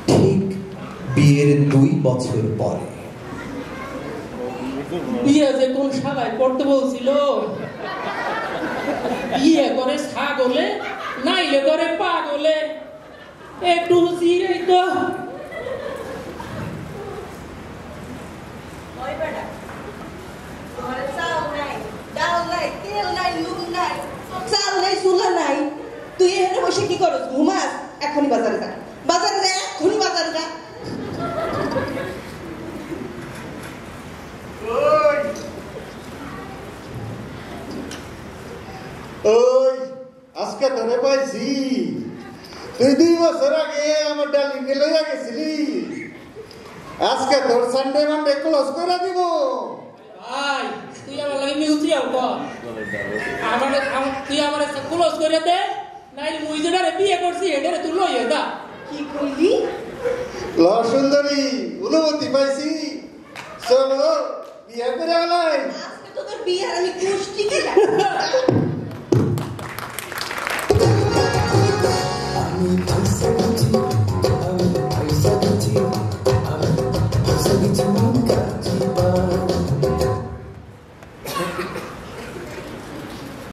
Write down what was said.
ঠিক বিয়ের 2 বছর পরে। বিয়ে যে কোন শালায় করতে বলছিল, বিয়ে করে ছাগলে নাইলে করে পাগলে, একটু চিরাই তো। তুই এখানে বসে কি করছ? ঘুমাস? এখনই বাজারে যা, বাজারে যা, এখনই বাজারে যা। ওই আজকে ধরে পাইছি, তুই 2 বছর আগে আমার ডালিম লইয়া গেছিলি, আজকে তোর সানডে মানডে ক্লোজ করে দিব। ভাই তুই আমার লাগে মিউজিয়াম কর, তুই আমার ক্লোজ করে দে, নাইলে মুই যেটারে বিয়ে করছি এটারে তুই লইয়ে দা। কি কইলি? ল সুন্দরী, অনুমতি পাইছি, চলো বিয়ে করে গেলাই। আজকে তোদের বিয়ে আমি কুষ্টি গেলাম। আমি পয়সা দিচ্ছি, আমি পয়সা দিচ্ছি, আমি পয়সা দিচ্ছি,